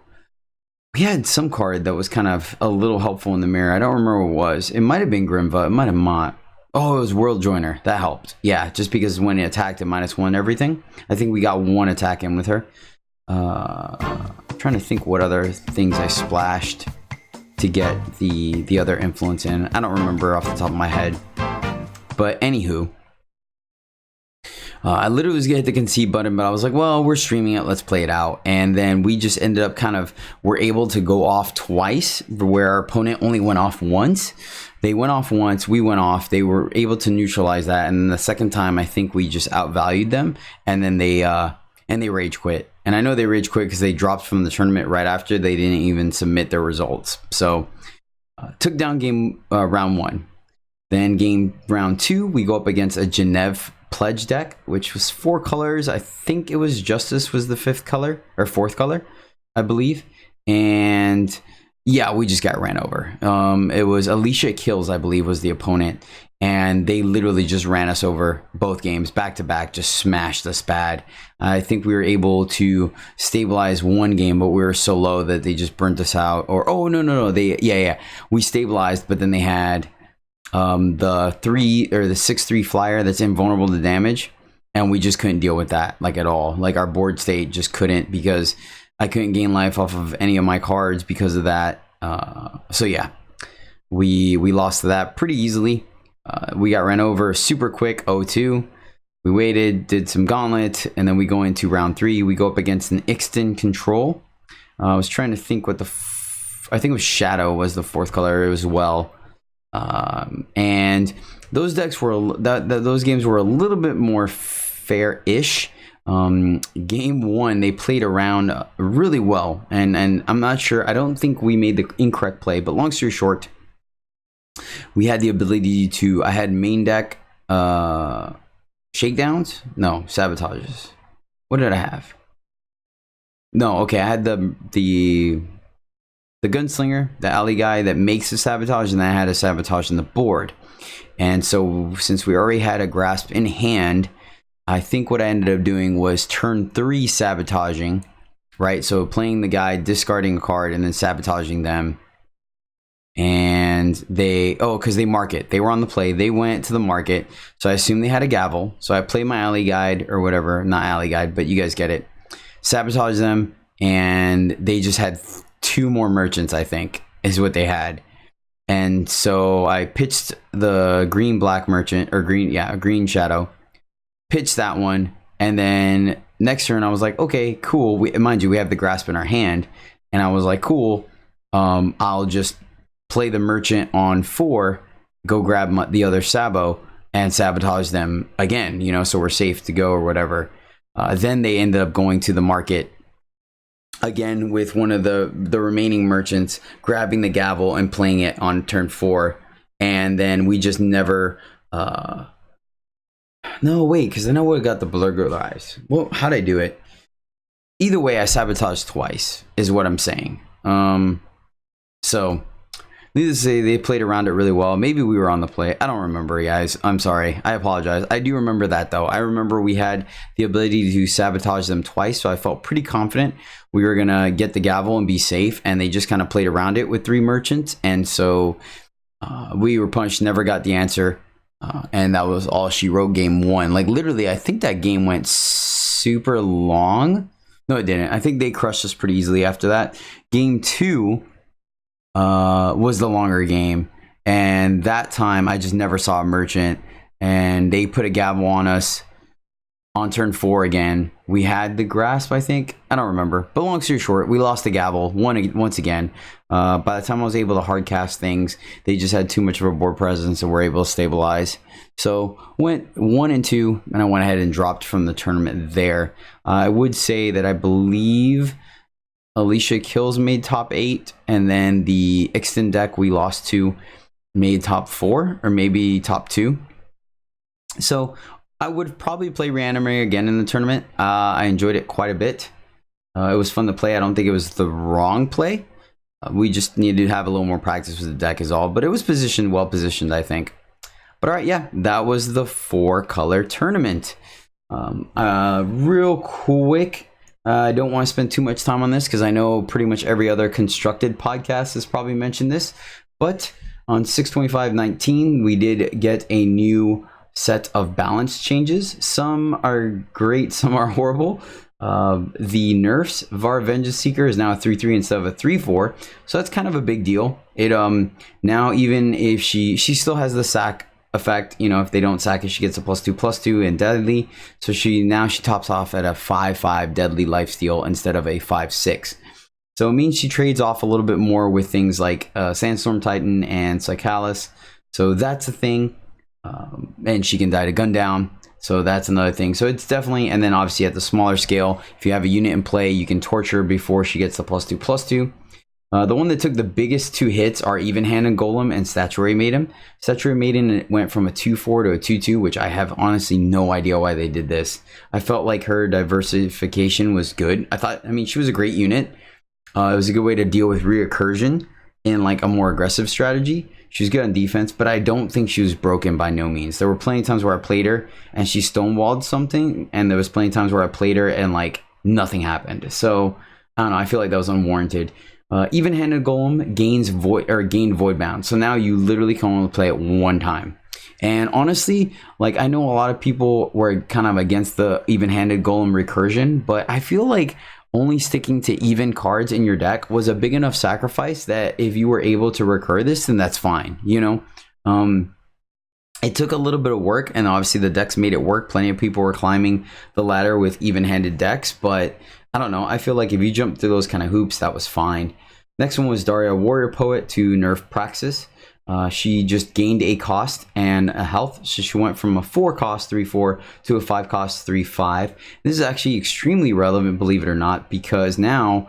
We had some card that was kind of a little helpful in the mirror. I don't remember what it was. It might have been Grimva. It might have not. Oh, it was World Joiner. That helped. Yeah, just because when it attacked, it -1 everything. I think we got 1 attack in with her. I'm trying to think what other things I splashed to get the other influence in. I don't remember off the top of my head. But anywho, I literally was gonna hit the concede button, but I was like, well, we're streaming it, let's play it out. And then we just ended up we're able to go off twice, where our opponent only went off once. They went off once, we went off. They were able to neutralize that, and the second time, I think we just outvalued them, and then they rage quit. And I know they rage quit because they dropped from the tournament right after. They didn't even submit their results. So took down round 1. Then round 2, we go up against a Genève Pledge deck, which was 4 colors. I think it was Justice was the 5th color or 4th color, I believe. And yeah, we just got ran over. It was Alicia Kills, I believe, was the opponent. And they literally just ran us over both games back to back, just smashed us bad. I think we were able to stabilize one game, but we were so low that they just burnt us out. Or, oh, no. We stabilized, but then they had the 6/3 flyer that's invulnerable to damage. And we just couldn't deal with that, like, at all. Like, our board state just couldn't, because I couldn't gain life off of any of my cards because of that. So yeah, we lost to that pretty easily. We got ran over super quick, 0-2. We waited, did some gauntlet, and then we go into round 3. We go up against an Ixton Control. I was trying to think what I think it was Shadow was the 4th color as well. And those decks were those games were a little bit more fair-ish. Game 1, they played around really well, and I'm not sure, I don't think we made the incorrect play, but long story short, we had the ability to, I had main deck shakedowns, no, sabotages. What did I have? No, okay, I had the gunslinger, the alley guy that makes the sabotage, and then I had a sabotage on the board. And so since we already had a grasp in hand, I think what I ended up doing was turn 3 sabotaging, right? So playing the guy, discarding a card, and then sabotaging them. And because they market. They were on the play. They went to the market. So I assumed they had a gavel. So I played my alley guide or whatever. Not alley guide, but you guys get it. Sabotage them. And they just had 2 more merchants, I think, is what they had. And so I pitched the green-black merchant, or green shadow. Pitched that one. And then next turn, I was like, okay, cool. Mind you, we have the grasp in our hand. And I was like, cool. I'll just play the merchant on 4, go grab the other sabo, and sabotage them again, so we're safe to go or whatever. Then they ended up going to the market again with one of the remaining merchants, grabbing the gavel and playing it on turn 4. And then we just never... No, wait, because then I would have got the burglarized. Well, how'd I do it? Either way, I sabotaged twice, is what I'm saying. So... needless to say, they played around it really well. Maybe we were on the play. I don't remember, guys. I'm sorry. I apologize. I do remember that, though. I remember we had the ability to sabotage them twice, so I felt pretty confident we were going to get the gavel and be safe, and they just kind of played around it with 3 merchants, and so we were punched, never got the answer, and that was all she wrote game 1. Like, literally, I think that game went super long. No, it didn't. I think they crushed us pretty easily after that. Game 2... was the longer game, and that time I just never saw a merchant, and they put a gavel on us on turn 4 again. We had the grasp, I think. I don't remember, but long story short, we lost the gavel once again. By the time I was able to hard cast things, they just had too much of a board presence and were able to stabilize. So went 1-2, and I went ahead and dropped from the tournament there. I would say that I believe Alicia Kills made top 8, and then the Ixton deck we lost to made top 4, or maybe top 2. So I would probably play Reanimator again in the tournament. I enjoyed it quite a bit. It was fun to play. I don't think it was the wrong play. We just needed to have a little more practice with the deck is all. But it was well positioned, I think. But all right, yeah, that was the 4-color tournament. Real quick. I don't want to spend too much time on this because I know pretty much every other constructed podcast has probably mentioned this. But on 6/25/19, we did get a new set of balance changes. Some are great, some are horrible. The nerfs, Var Vengeance Seeker is now a 3/3 instead of a 3/4. So that's kind of a big deal. It now, even if she still has the sack effect. If they don't sack it, she gets a +2/+2 in deadly. So she tops off at a 5/5 deadly lifesteal instead of a 5/6. So it means she trades off a little bit more with things like Sandstorm Titan and Psychalis. So that's a thing. And she can die to gun down. So that's another thing. So it's definitely, and then obviously at the smaller scale, if you have a unit in play, you can torture before she gets the +2/+2. The one that took the biggest 2 hits are Even-Handed Golem and Statuary Maiden. Statuary Maiden went from a 2/4 to a 2/2, which I have honestly no idea why they did this. I felt like her diversification was good. She was a great unit. It was a good way to deal with recursion in like a more aggressive strategy. She was good on defense, but I don't think she was broken by no means. There were plenty of times where I played her and she stonewalled something, and there was plenty of times where I played her and like nothing happened. So I don't know. I feel like that was unwarranted. Even-Handed Golem gained Voidbound, so now you literally can only play it one time. And honestly, like I know a lot of people were kind of against the Even-Handed Golem recursion, but I feel like only sticking to even cards in your deck was a big enough sacrifice that if you were able to recur this, then that's fine. It took a little bit of work, and obviously the decks made it work. Plenty of people were climbing the ladder with even-handed decks, but I don't know. I feel like if you jump through those kind of hoops, that was fine. Next one was Daria, Warrior Poet, to nerf Praxis. She just gained a cost and a health. So she went from a 4-cost 3/4 to a 5-cost 3/5. This is actually extremely relevant, believe it or not, because now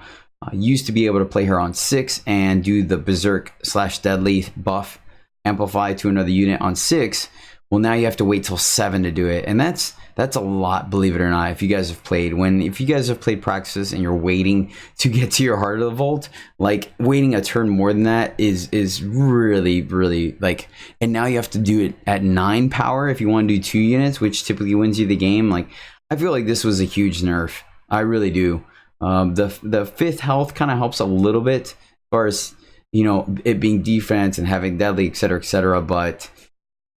you used to be able to play her on 6 and do the Berserk/Deadly buff, amplify to another unit on 6. Well, now you have to wait till 7 to do it, and that's a lot, believe it or not. If you guys have played Praxis and you're waiting to get to your Heart of the Vault, like waiting a turn more than that is really, really like. And now you have to do it at 9 power if you want to do 2 units, which typically wins you the game. Like I feel like this was a huge nerf. I really do. The 5th health kind of helps a little bit as far as it being defense and having deadly, etc., but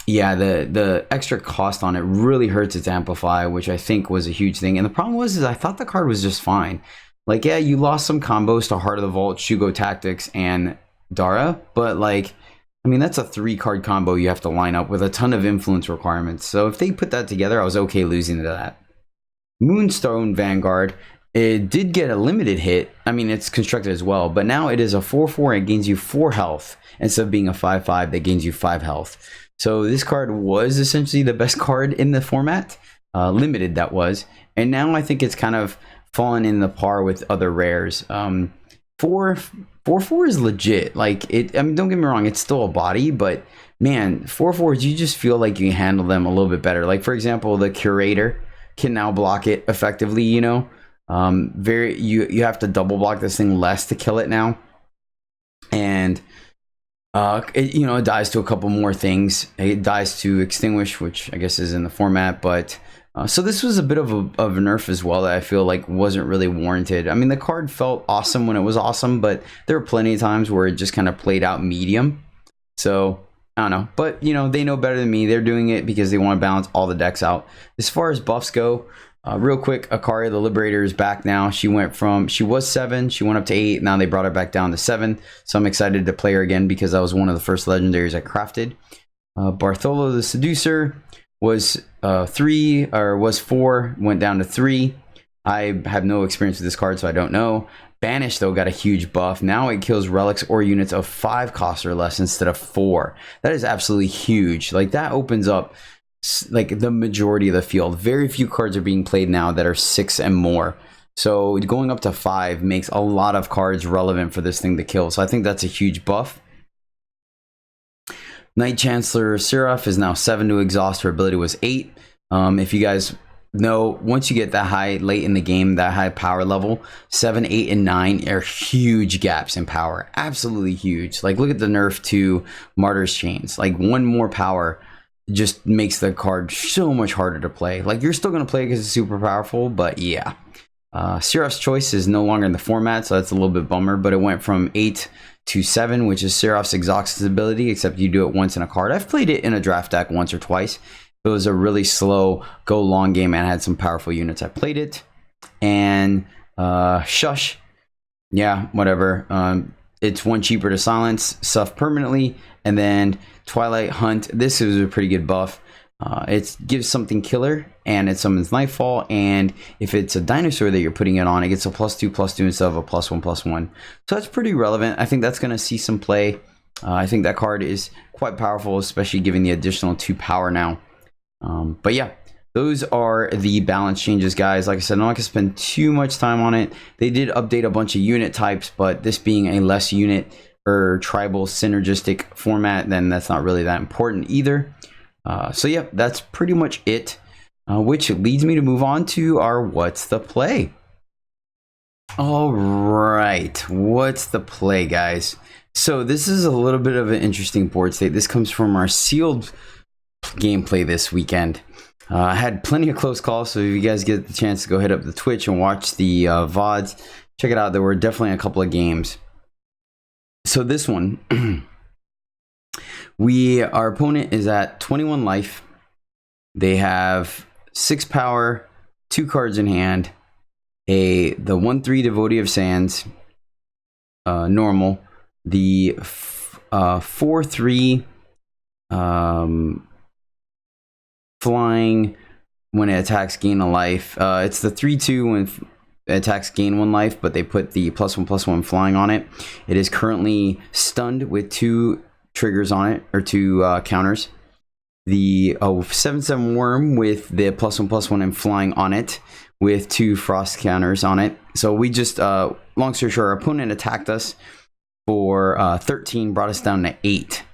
yeah, the extra cost on it really hurts its amplify, which I think was a huge thing. And the problem is I thought the card was just fine. Like, yeah, you lost some combos to Heart of the Vault, Shugo Tactics, and Dara, but like, that's a 3-card combo you have to line up with a ton of influence requirements. So if they put that together, I was okay losing to that. Moonstone Vanguard, it did get a limited hit. It's constructed as well, but now it is a 4/4 and it gains you 4 health instead of being a 5/5 that gains you 5 health. So this card was essentially the best card in the format, limited that was, and now I think it's kind of fallen in the par with other rares. 4/4 is legit. Like it. Don't get me wrong, it's still a body, but man, 4/4s you just feel like you handle them a little bit better. Like for example, the Curator can now block it effectively. You have to double block this thing less to kill it now, and it dies to a couple more things. It dies to Extinguish, which I guess is in the format, but so this was a bit of a nerf as well that I feel like wasn't really warranted. The card felt awesome when it was awesome, but there were plenty of times where it just kind of played out medium. So I don't know, but they know better than me. They're doing it because they want to balance all the decks out. As far as buffs go, real quick, Akari the Liberator is back now. She was 7, she went up to 8. Now they brought her back down to 7. So I'm excited to play her again because that was one of the first legendaries I crafted. Bartholo the Seducer was 4, went down to 3. I have no experience with this card, so I don't know. Banish though got a huge buff. Now it kills relics or units of 5 cost or less instead of 4. That is absolutely huge. Like that opens up like the majority of the field. Very few cards are being played now that are 6 and more, so going up to 5 makes a lot of cards relevant for this thing to kill. So I think that's a huge buff. Knight Chancellor Seraph is now 7 to exhaust. Her ability was 8. If you guys know, once you get that high late in the game, that high power level, 7, 8, and 9 are huge gaps in power. Absolutely huge. Like look at the nerf to Martyr's Chains. Like 1 more power just makes the card so much harder to play. Like you're still going to play because it's super powerful, but yeah. Seraph's Choice is no longer in the format, so that's a little bit bummer, but it went from 8 to 7, which is Seraph's Exhausted ability, except you do it once in a card. I've played it in a draft deck once or twice. It was a really slow go long game and had some powerful units. I played it. And Shush, yeah, whatever. it's one cheaper to silence stuff permanently. And then Twilight Hunt, this is a pretty good buff. It gives something killer, and it summons Nightfall, and if it's a dinosaur that you're putting it on, it gets a +2/+2 instead of a +1/+1. So that's pretty relevant. I think that's going to see some play. I think that card is quite powerful, especially given the additional 2 power now. But yeah, those are the balance changes, guys. Like I said, I'm not going to spend too much time on it. They did update a bunch of unit types, but this being a less unit or tribal synergistic format, then that's not really that important either. So yeah, that's pretty much it, which leads me to move on to our What's the Play? All right, what's the play, guys? So this is a little bit of an interesting board state. This comes from our sealed gameplay this weekend. I had plenty of close calls, so if you guys get the chance to go hit up the Twitch and watch the VODs, check it out. There were definitely a couple of games. So this one, our opponent is at 21 life. They have 6 power, 2 cards in hand, the 1/3 Devotee of Sands, normal, the 4/3 flying when it attacks, gain a life. It's the 3/2 when it attacks, gain 1 life, but they put the +1/+1 flying on it. It is currently stunned with 2 triggers on it, or 2 counters. The 7/7 worm with the +1/+1 and flying on it, with 2 frost counters on it. So we just, long story short, our opponent attacked us for 13, brought us down to 8.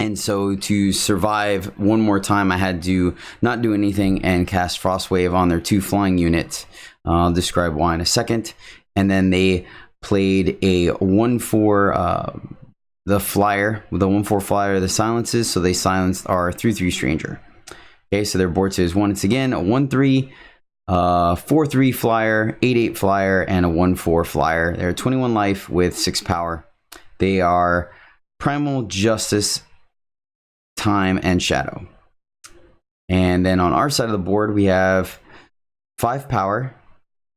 And so to survive one more time, I had to not do anything and cast Frost Wave on their 2 flying units. I'll describe why in a second. And then they played a 1/4, the flyer, with the 1/4 flyer, the silences. So they silenced our 3/3 stranger. Okay, so their board says once again a 1/3, 4/3 flyer, 8/8 flyer, and a 1/4 flyer. They're 21 life with 6 power. They are Primal Justice, Time, and Shadow. And then on our side of the board, we have 5 power.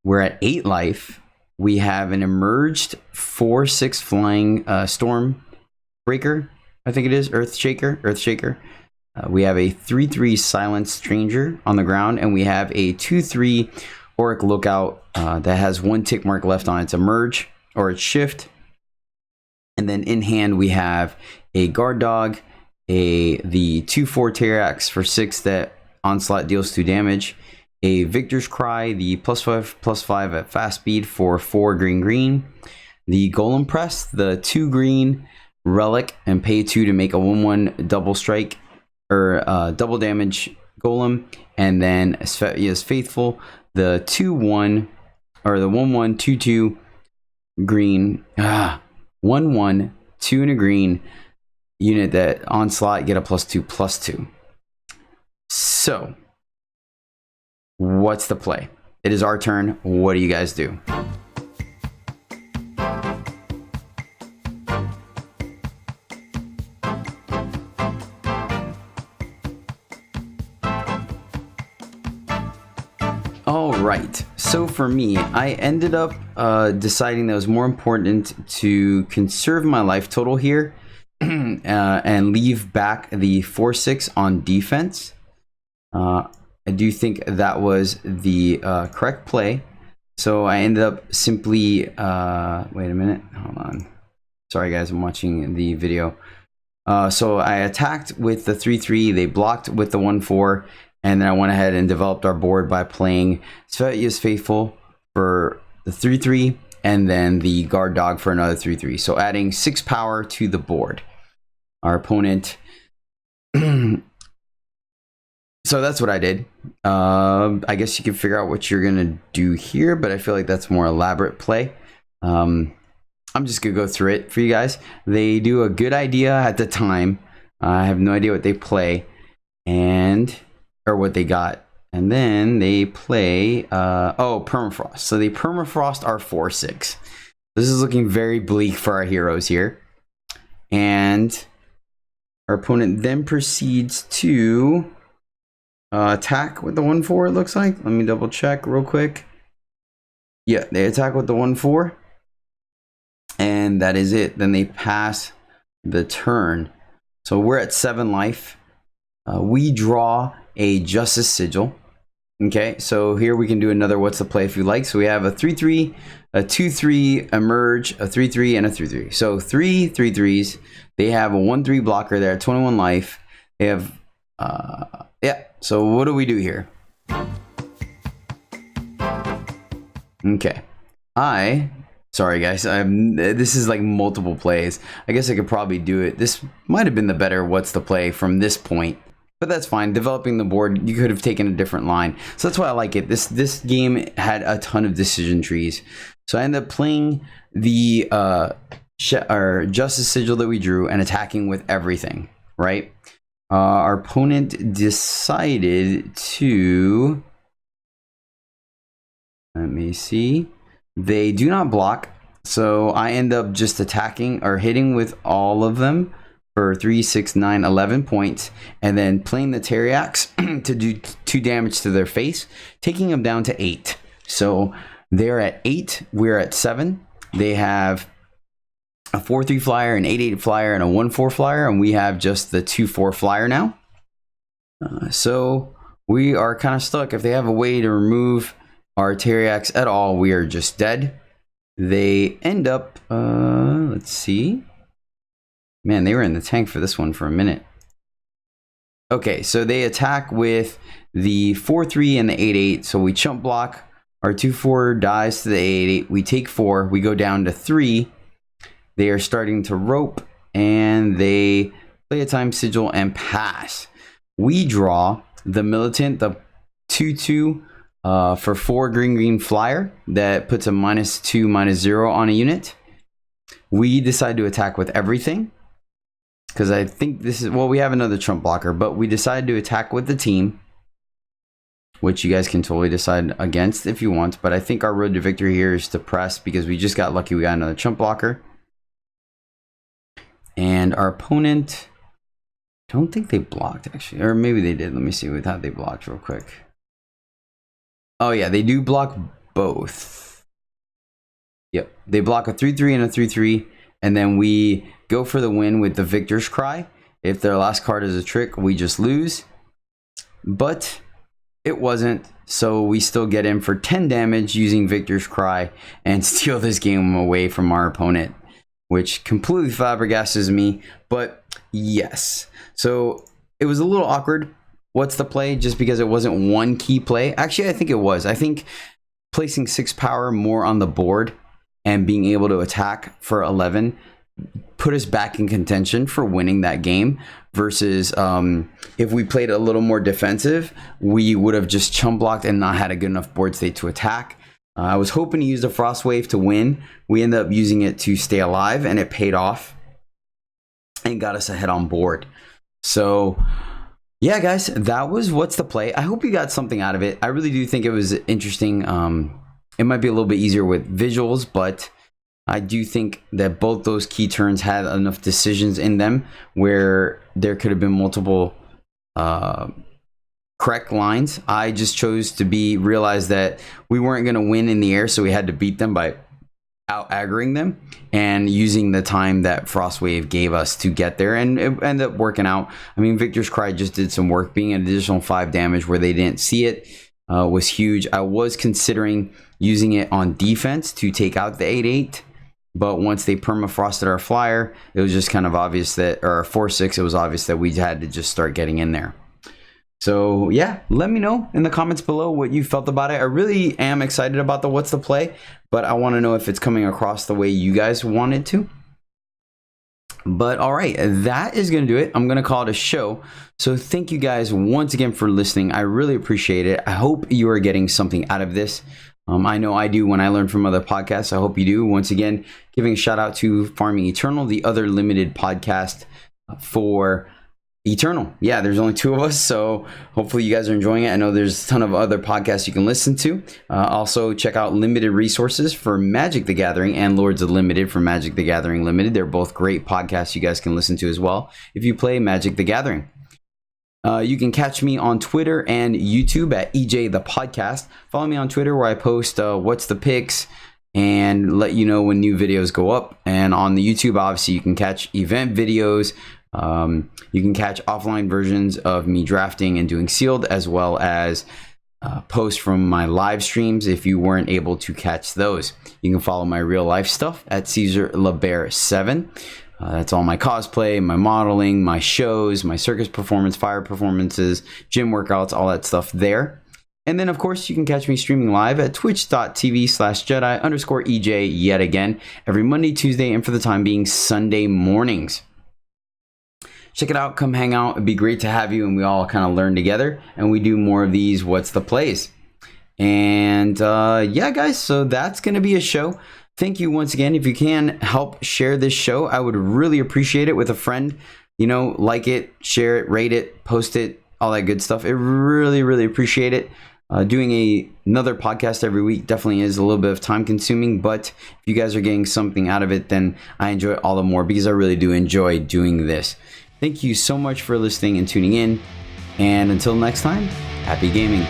We're at 8 life. We have an emerged 4/6 flying Storm Breaker, I think it is, Earthshaker. We have a 3/3 Silent Stranger on the ground, and we have a 2/3 Auric Lookout that has 1 tick mark left on its emerge or its shift. And then in hand we have a Guard Dog, the 2/4 Terrax for 6 that onslaught deals 2 damage, a Victor's Cry, the +5/+5 at fast speed for 4 green, the Golem Press, the 2 green relic and pay 2 to make a 1/1 double strike or double damage golem, and then is Faithful, the 2/1 or the 1/1 2/2 green 1/1 2 and a green unit that onslaught get a +2/+2. So what's the play? It is our turn. What do you guys do? All right, so for me, I ended up deciding that it was more important to conserve my life total here and leave back the 4/6 on defense. I do think that was the correct play. So I ended up simply, wait a minute, hold on. Sorry guys, I'm watching the video. So I attacked with the 3/3, they blocked with the 1/4, and then I went ahead and developed our board by playing Svetya's Faithful for the 3/3, and then the Guard Dog for another 3/3. So adding 6 power to the board. Our opponent, so that's what I did. I guess you can figure out what you're gonna do here, but I feel like that's more elaborate play. I'm just gonna go through it for you guys. They do a good idea at the time. I have no idea what they play or what they got, and then they play Permafrost. So they Permafrost our 4/6. This is looking very bleak for our heroes here, and our opponent then proceeds to attack with the 1/4, it looks like. Let me double check real quick. Yeah, they attack with the 1/4. And that is it. Then they pass the turn. So we're at 7 life. We draw a Justice Sigil. Okay, so here we can do another what's the play if you like. So we have a 3/3, a 2/3, emerge, a 3/3, and a 3/3. So 3 3/3s. They have a 1/3 blocker there at 21 life. They have, yeah. So what do we do here? Okay, sorry guys, this is like multiple plays. I guess I could probably do it. This might have been the better what's the play from this point. But that's fine. Developing the board, you could have taken a different line. So that's why I like it. This game had a ton of decision trees. So I ended up playing the Justice Sigil that we drew and attacking with everything, right? Our opponent decided to... Let me see. They do not block. So I end up just attacking or hitting with all of them for 3, 6, 9, 11 points, and then playing the Teriax to do 2 damage to their face, taking them down to 8. So they're at 8, we're at 7. They have a 4/3 flyer, an 8/8 flyer, and a 1/4 flyer, and we have just the 2/4 flyer now. So we are kind of stuck. If they have a way to remove our Teriax at all, we are just dead. They end up, let's see. Man, they were in the tank for this one for a minute. Okay, so they attack with the 4/3 and the 8/8. So we chump block. Our 2/4 dies to the 8/8. We take 4. We go down to 3. They are starting to rope, and they play a time sigil and pass. We draw the militant, the 2/2 for 4 green flyer that puts a -2/-0 on a unit. We decide to attack with everything. Because I think this is, well, we have another trump blocker, but we decided to attack with the team, which you guys can totally decide against if you want. But I think our road to victory here is to press because we just got lucky. We got another trump blocker. And our opponent, I don't think they blocked actually, or maybe they did. Let me see with how they blocked real quick. Oh yeah, they do block both. Yep, they block a 3/3 and a 3/3. And then we go for the win with the Victor's Cry. If their last card is a trick, we just lose. But it wasn't. So we still get in for 10 damage using Victor's Cry and steal this game away from our opponent, which completely flabbergasted me. But yes. So it was a little awkward. What's the play? Just because it wasn't one key play. Actually, I think it was. I think placing 6 power more on the board and being able to attack for 11 put us back in contention for winning that game versus if we played a little more defensive, we would have just chump blocked and not had a good enough board state to attack. I was hoping to use the Frost Wave to win. We ended up using it to stay alive, and it paid off and got us ahead on board. So yeah, guys, that was what's the play. I hope you got something out of it. I really do think it was interesting. It might be a little bit easier with visuals, but I do think that both those key turns had enough decisions in them where there could have been multiple correct lines. I just chose to realize that we weren't going to win in the air, so we had to beat them by out-aggroing them and using the time that Frostwave gave us to get there, and it ended up working out. I mean, Victor's Cry just did some work. Being an additional 5 damage where they didn't see it was huge. I was considering using it on defense to take out the 8/8, but once they permafrosted our flyer, it was just kind of obvious that, or our 4/6, it was obvious that we had to just start getting in there. So yeah, let me know in the comments below what you felt about it. I really am excited about the what's the play, but I want to know if it's coming across the way you guys want it to. But all right, that is going to do it. I'm going to call it a show. So thank you guys once again for listening. I really appreciate it. I hope you are getting something out of this. I know I do when I learn from other podcasts. I hope you do. Once again, giving a shout out to Farming Eternal, the other limited podcast for Eternal. Yeah, there's only 2 of us, so hopefully you guys are enjoying it. I know there's a ton of other podcasts you can listen to. Also, check out Limited Resources for Magic the Gathering and Lords of Limited for Magic the Gathering Limited. They're both great podcasts you guys can listen to as well if you play Magic the Gathering. You can catch me on Twitter and YouTube at EJthePodcast. Follow me on Twitter where I post what's the picks and let you know when new videos go up. And on the YouTube, obviously, you can catch event videos. You can catch offline versions of me drafting and doing sealed, as well as posts from my live streams if you weren't able to catch those. You can follow my real life stuff at Caesar LeBear 7. That's all my cosplay, my modeling, my shows, my circus performance, fire performances, gym workouts, all that stuff there. And then, of course, you can catch me streaming live at twitch.tv/Jedi_EJ yet again every Monday, Tuesday, and for the time being, Sunday mornings. Check it out. Come hang out. It'd be great to have you, and we all kind of learn together, and we do more of these What's the Plays. And yeah, guys, so that's going to be a show. Thank you once again. If you can help share this show, I would really appreciate it with a friend. You know, like it, share it, rate it, post it, all that good stuff. I really, really appreciate it. Doing another podcast every week definitely is a little bit of time consuming, but if you guys are getting something out of it, then I enjoy it all the more because I really do enjoy doing this. Thank you so much for listening and tuning in. And until next time, happy gaming.